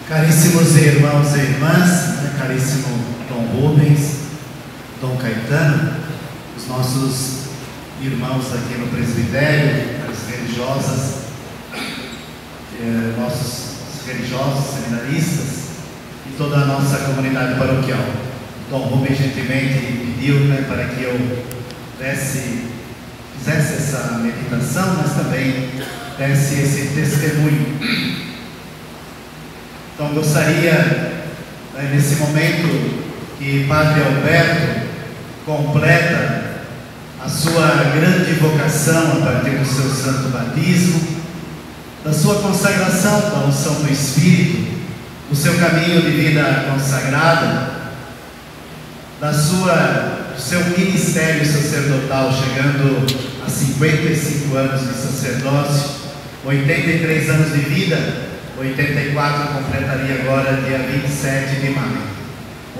Caríssimos irmãos e irmãs, caríssimo Dom Rubens, Dom Caetano, os nossos irmãos aqui no presbitério, as religiosas, nossos religiosos, seminaristas e toda a nossa comunidade paroquial. Dom Rubens gentilmente pediu para que eu fizesse essa meditação, mas também desse esse testemunho. Então gostaria, nesse momento, que Padre Alberto completa a sua grande vocação a partir do seu santo batismo, da sua consagração da unção do Espírito, do seu caminho de vida consagrada, do seu ministério sacerdotal, chegando a 55 anos de sacerdócio, 83 anos de vida, 84 completaria agora dia 27 de maio.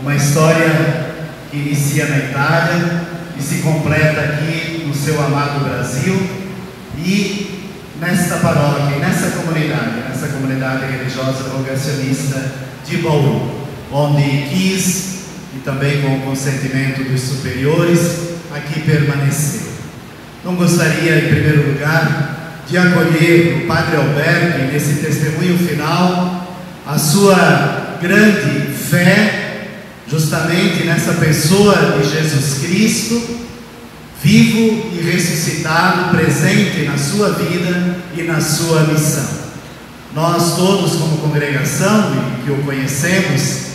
Uma história que inicia na Itália e se completa aqui no seu amado Brasil e nesta paróquia, nessa comunidade religiosa vocacionista de Bauru, onde quis, e também com o consentimento dos superiores, aqui permaneceu. Então gostaria, em primeiro lugar, de acolher o Padre Alberto, e nesse testemunho final, a sua grande fé, justamente nessa pessoa de Jesus Cristo, vivo e ressuscitado, presente na sua vida e na sua missão. Nós todos, como congregação, e que o conhecemos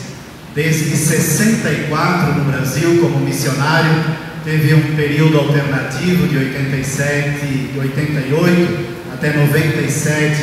desde 64 no Brasil como missionário, teve um período alternativo de 88 até 97,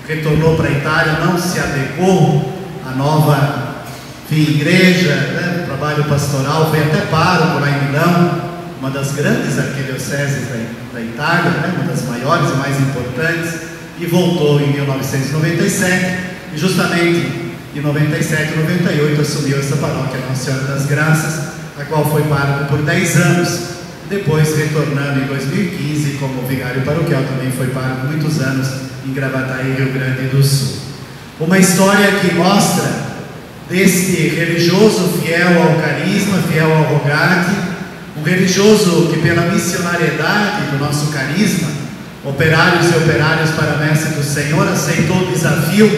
retornou para a Itália, não se adequou à nova igreja, o trabalho pastoral, foi até pároco lá em Milão, uma das grandes arquidioceses da Itália, uma das maiores e mais importantes, e voltou em 1997, e justamente em 97 e 98 assumiu essa paróquia Nossa Senhora das Graças, a qual foi pároco por 10 anos, depois retornando em 2015 como vigário paroquial, também foi pároco muitos anos em Gravataí, Rio Grande do Sul. Uma história que mostra deste religioso fiel ao carisma, fiel ao rogate, um religioso que pela missionariedade do nosso carisma, operários e operárias para a messe do Senhor, aceitou o desafio,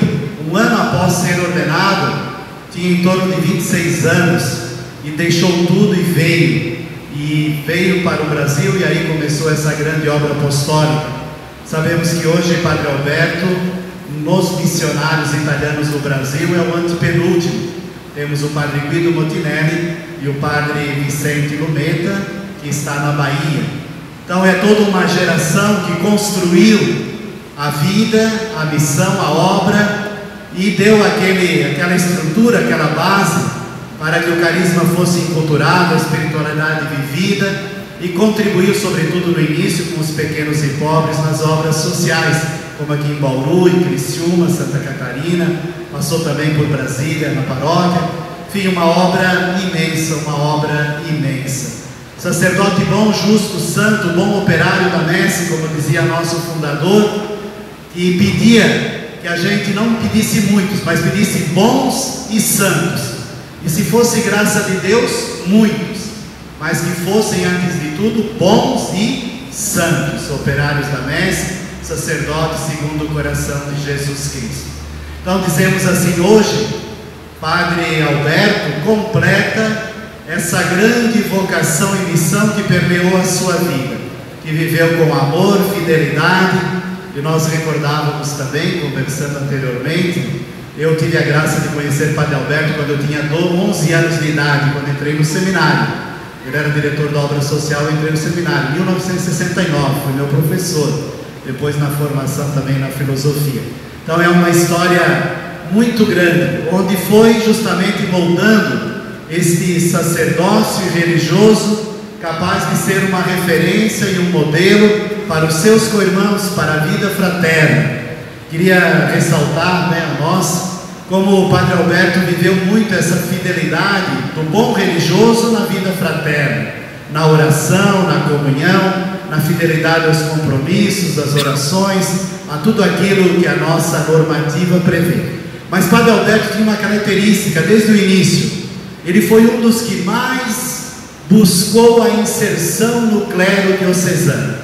um ano após ser ordenado, tinha em torno de 26 anos, e deixou tudo e veio para o Brasil, e aí começou essa grande obra apostólica. Sabemos que hoje Padre Alberto, nos missionários italianos do Brasil, é o antepenúltimo. Temos o Padre Guido Motinelli e o Padre Vicente Lumeta, que está na Bahia. Então é toda uma geração que construiu a vida, a missão, a obra, e deu aquela estrutura, aquela base, para que o carisma fosse enculturado, a espiritualidade vivida, e contribuiu sobretudo no início com os pequenos e pobres nas obras sociais, como aqui em Bauru, em Criciúma, Santa Catarina, passou também por Brasília, na paróquia. Enfim, uma obra imensa. Sacerdote bom, justo, santo, bom operário da messe, como dizia nosso fundador, e pedia que a gente não pedisse muitos, mas pedisse bons e santos. E se fosse graça de Deus, muitos, mas que fossem, antes de tudo, bons e santos, operários da messe, sacerdotes segundo o coração de Jesus Cristo. Então dizemos assim, hoje, Padre Alberto completa essa grande vocação e missão que permeou a sua vida, que viveu com amor, fidelidade, e nós recordávamos também, conversando anteriormente, eu tive a graça de conhecer Padre Alberto quando eu tinha 11 anos de idade, quando entrei no seminário. Ele era diretor da obra social, eu entrei no seminário, em 1969, foi meu professor, depois na formação também na filosofia. Então é uma história muito grande, onde foi justamente moldando este sacerdócio religioso, capaz de ser uma referência e um modelo para os seus co-irmãos, para a vida fraterna. Queria ressaltar a nós, como o Padre Alberto viveu muito essa fidelidade do bom religioso na vida fraterna, na oração, na comunhão, na fidelidade aos compromissos, às orações, a tudo aquilo que a nossa normativa prevê. Mas Padre Alberto tinha uma característica desde o início: ele foi um dos que mais buscou a inserção no clero diocesano.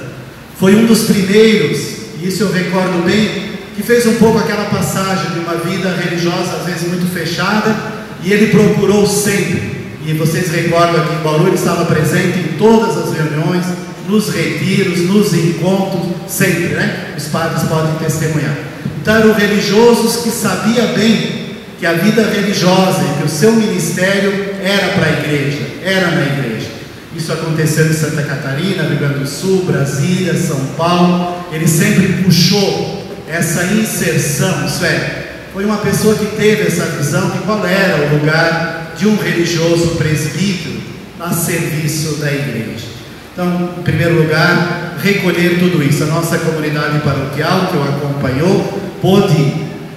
Foi um dos primeiros, e isso eu recordo bem, que fez um pouco aquela passagem de uma vida religiosa às vezes muito fechada, e ele procurou sempre, e vocês recordam aqui em Bauru, ele estava presente em todas as reuniões, nos retiros, nos encontros, sempre, né? Os padres podem testemunhar. Então eram religiosos que sabia bem que a vida religiosa e que o seu ministério era para a igreja, era na igreja. Isso aconteceu em Santa Catarina, Rio Grande do Sul, Brasília, São Paulo. Ele sempre puxou essa inserção, isso é, foi uma pessoa que teve essa visão de qual era o lugar de um religioso presbítero a serviço da igreja. Então, em primeiro lugar, recolher tudo isso. A nossa comunidade paroquial, que o acompanhou, pôde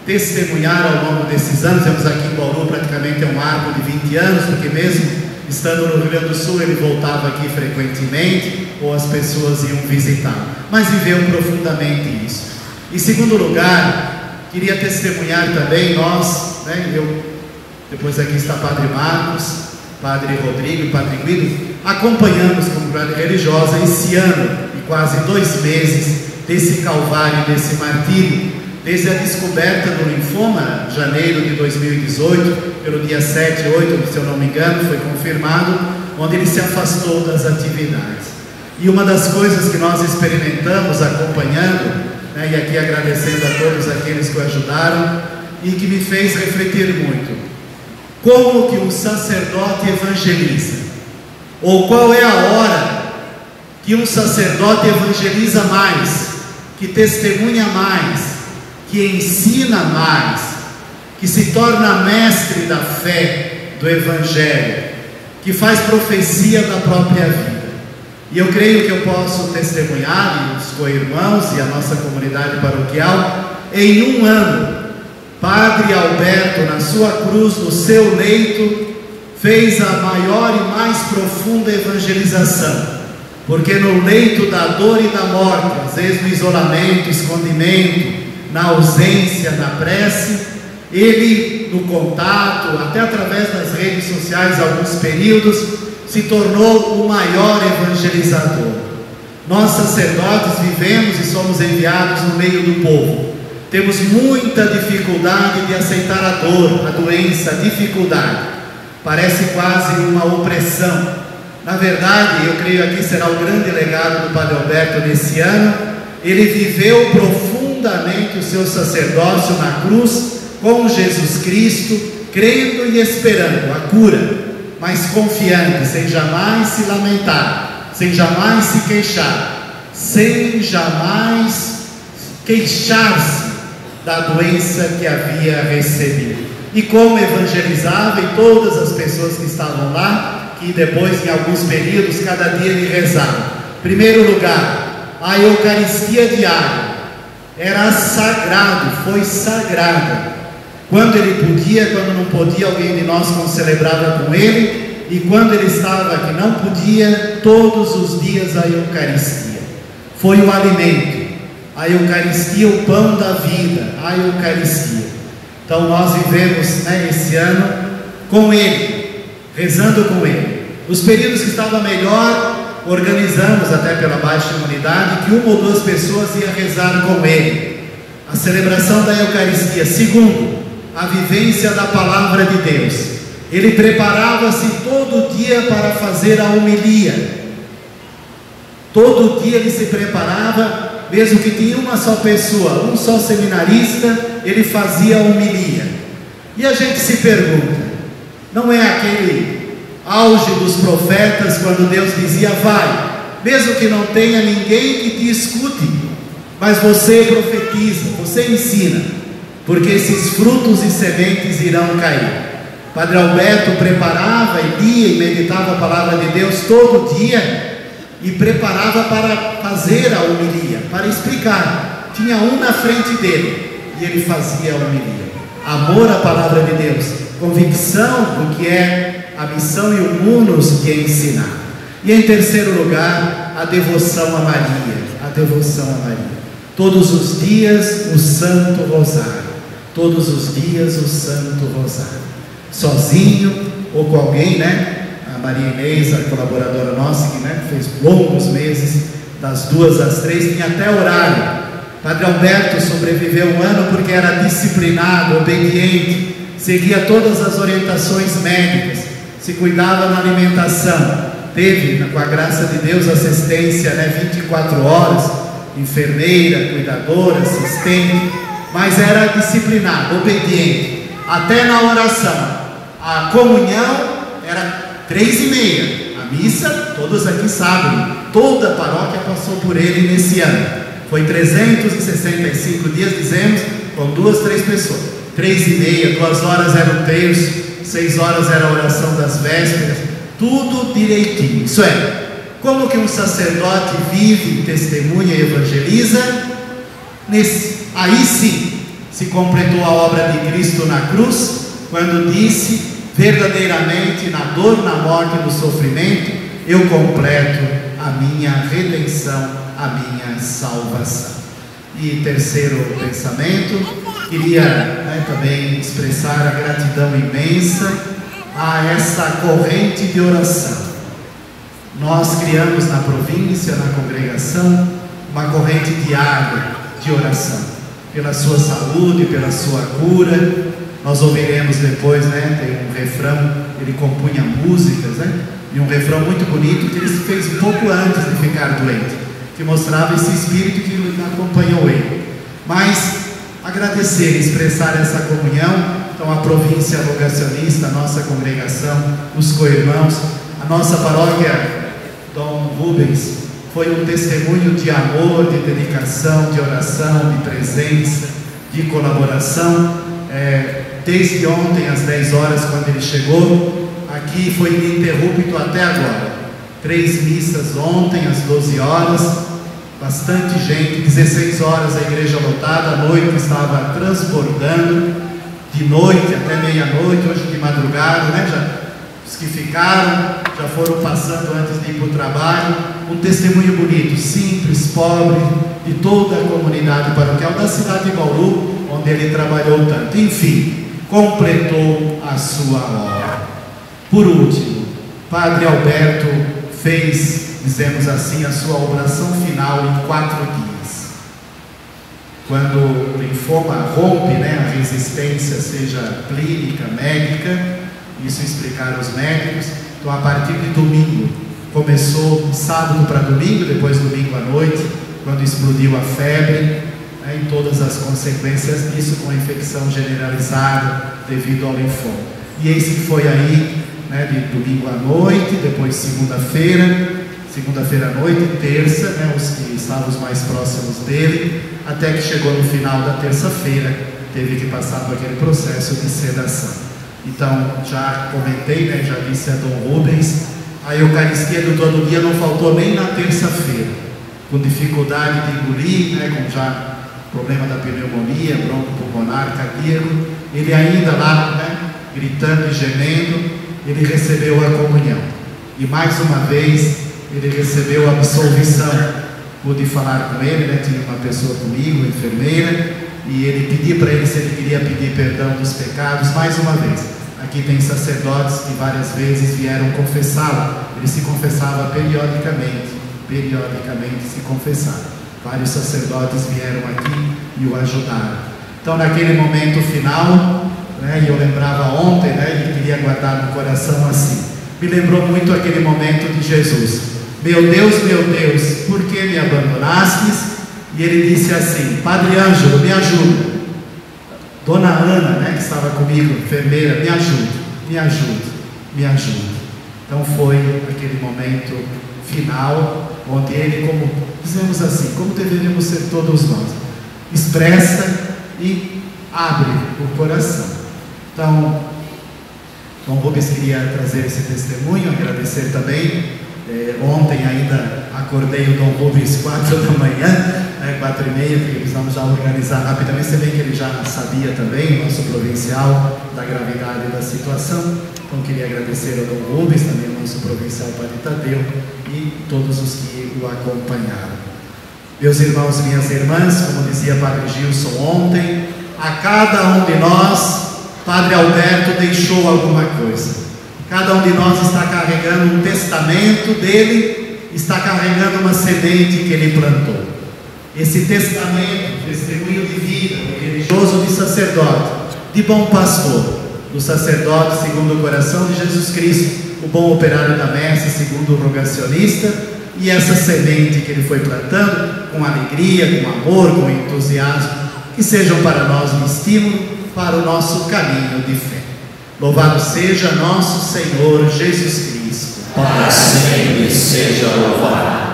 testemunhar ao longo desses anos. Temos aqui em Bauru praticamente um arco de 20 anos, porque mesmo estando no Rio Grande do Sul, ele voltava aqui frequentemente, ou as pessoas iam visitar, mas viveu profundamente isso. Em segundo lugar, queria testemunhar também nós, né, depois aqui está Padre Marcos, Padre Rodrigo e Padre Guido, acompanhamos como comunidade religiosa esse ano e quase 2 meses desse calvário, desse martírio, desde a descoberta do linfoma, janeiro de 2018, pelo dia 7, 8, se eu não me engano, foi confirmado, onde ele se afastou das atividades. E uma das coisas que nós experimentamos acompanhando, né, e aqui agradecendo a todos aqueles que o ajudaram, e que me fez refletir muito, como que um sacerdote evangeliza? Ou qual é a hora que um sacerdote evangeliza mais, que testemunha mais, que ensina mais, que se torna mestre da fé, do Evangelho, que faz profecia da própria vida? E eu creio que eu posso testemunhar, e os co-irmãos e a nossa comunidade paroquial, em um ano, Padre Alberto, na sua cruz, no seu leito, fez a maior e mais profunda evangelização, porque no leito da dor e da morte, às vezes no isolamento, escondimento, na ausência, na prece, ele, no contato, até através das redes sociais, alguns períodos, se tornou o maior evangelizador. Nós, sacerdotes, vivemos e somos enviados no meio do povo. Temos muita dificuldade de aceitar a dor, a doença, a dificuldade. Parece quase uma opressão. Na verdade, eu creio aqui será o grande legado do Padre Alberto nesse ano. Ele viveu profundamente o seu sacerdócio na cruz, com Jesus Cristo, crendo e esperando a cura, mas confiante, sem jamais se lamentar, sem jamais se queixar, sem jamais queixar-se da doença que havia recebido. E como evangelizava, e todas as pessoas que estavam lá, que depois em alguns períodos, cada dia ele rezava. Primeiro lugar, a Eucaristia diária era sagrado, foi sagrada. Quando ele podia, quando não podia, alguém de nós celebrava com ele, e quando ele estava que não podia, todos os dias a Eucaristia. Foi o alimento, a Eucaristia, o pão da vida, a Eucaristia. Então nós vivemos, né, esse ano com ele, rezando com ele. Os períodos que estava melhor, organizamos até pela baixa imunidade, que 1 ou 2 pessoas iam rezar com ele. A celebração da Eucaristia. Segundo, a vivência da palavra de Deus. Ele preparava-se todo dia para fazer a homilia. Todo dia ele se preparava, mesmo que tinha uma só pessoa, um só seminarista, ele fazia a homilia. E a gente se pergunta, não é aquele auge dos profetas, quando Deus dizia, vai, mesmo que não tenha ninguém que te escute, mas você profetiza, você ensina, porque esses frutos e sementes irão cair. Padre Alberto preparava e lia e meditava a palavra de Deus todo dia, e preparava para fazer a homilia, para explicar. Tinha um na frente dele, e ele fazia a homilia. Amor à palavra de Deus, convicção do que é a missão e o munus que é ensinar. E em terceiro lugar, a devoção a Maria, a devoção a Maria. Todos os dias o Santo Rosário, todos os dias o Santo Rosário. Sozinho ou com alguém, né? A Maria Inês, a colaboradora nossa, que, né, fez longos meses, das 2 às 3, tinha até horário. Padre Alberto sobreviveu um ano porque era disciplinado, obediente, seguia todas as orientações médicas, se cuidava na alimentação, teve, com a graça de Deus, assistência, né, 24 horas, enfermeira, cuidadora, assistente, mas era disciplinado, obediente, até na oração. A comunhão era 3h30, a missa, todos aqui sabem, toda a paróquia passou por ele nesse ano. Foi 365 dias, dizemos, com 2, 3 pessoas. 3h30, 2 horas era o terço, 6 horas era a oração das vésperas, tudo direitinho. Isso é, como que um sacerdote vive, testemunha e evangeliza? Aí sim, se completou a obra de Cristo na cruz, quando disse, verdadeiramente, na dor, na morte e no sofrimento, eu completo a minha redenção, a minha salvação. E terceiro pensamento, queria, né, também expressar a gratidão imensa a essa corrente de oração. Nós criamos na província, na congregação, uma corrente diária de oração, pela sua saúde, pela sua cura. Nós ouviremos depois, né, tem um refrão, ele compunha músicas, né, e um refrão muito bonito que ele fez um pouco antes de ficar doente, que mostrava esse espírito que acompanhou ele. Mas agradecer, expressar essa comunhão. Então a província vocacionista, a nossa congregação, os co-irmãos, a nossa paróquia Dom Rubens foi um testemunho de amor, de dedicação, de oração, de presença, de colaboração. Desde ontem às 10 horas, quando ele chegou aqui, foi ininterrupto até agora. 3 missas ontem às 12 horas, bastante gente, 16 horas a igreja lotada, a noite estava transbordando, de noite até meia-noite, hoje de madrugada, né? Os que ficaram já foram passando antes de ir para o trabalho. Um testemunho bonito, simples, pobre, de toda a comunidade paroquial da cidade de Bauru, onde ele trabalhou tanto. Enfim, completou a sua obra. Por último, Padre Alberto fez, dizemos assim, a sua oração final em 4 dias. Quando o linfoma rompe, né, a resistência, seja clínica, médica, isso explicaram os médicos. Então, a partir de domingo, começou sábado para domingo, depois domingo à noite, quando explodiu a febre, né, e todas as consequências disso, com a infecção generalizada devido ao linfoma. E esse que foi aí, né, de domingo à noite, depois segunda-feira à noite, terça, né, os que estavam os mais próximos dele, até que chegou no final da terça-feira, teve que passar por aquele processo de sedação. Então, já comentei, né, já disse a Dom Rubens, a Eucaristia do todo dia não faltou nem na terça-feira, com dificuldade de engolir, né, com já problema da pneumonia, broncopulmonar, cardíaco, ele ainda lá, né, gritando e gemendo, ele recebeu a comunhão. E mais uma vez, ele recebeu a absolvição. Pude falar com ele, né, tinha uma pessoa comigo, enfermeira, e ele pediu para ele se ele queria pedir perdão dos pecados, mais uma vez. Aqui tem sacerdotes que várias vezes vieram confessá-lo. Ele se confessava periodicamente se confessava. Vários sacerdotes vieram aqui e o ajudaram. Então, naquele momento final, né, e eu lembrava ontem, né, e queria guardar no coração assim, me lembrou muito aquele momento de Jesus. Meu Deus, por que me abandonastes? E ele disse assim, Padre Ângelo, me ajuda. Dona Ana, né, que estava comigo, enfermeira, me ajuda. Então foi aquele momento final, onde ele, como dizemos assim, como deveríamos ser todos nós, expressa e abre o coração. Então, Dom Rubens queria trazer esse testemunho, agradecer também. Ontem ainda acordei o Dom Rubens 4 da manhã, 4h30, porque precisamos já organizar rapidamente. Você vê que ele já sabia também, o nosso provincial, da gravidade da situação. Então queria agradecer ao Dom Rubens, também ao nosso provincial Padre Tadeu e todos os que o acompanharam. Meus irmãos e minhas irmãs, como dizia Padre Gilson ontem, a cada um de nós, Padre Alberto deixou alguma coisa. Cada um de nós está carregando um testamento dele, está carregando uma semente que ele plantou. Esse testamento, testemunho de vida, de religioso, de sacerdote, de bom pastor, do sacerdote segundo o coração de Jesus Cristo, o bom operário da messe segundo o rogacionista, e essa semente que ele foi plantando com alegria, com amor, com entusiasmo, que sejam para nós um estímulo para o nosso caminho de fé. Louvado seja nosso Senhor Jesus Cristo. Para sempre seja louvado.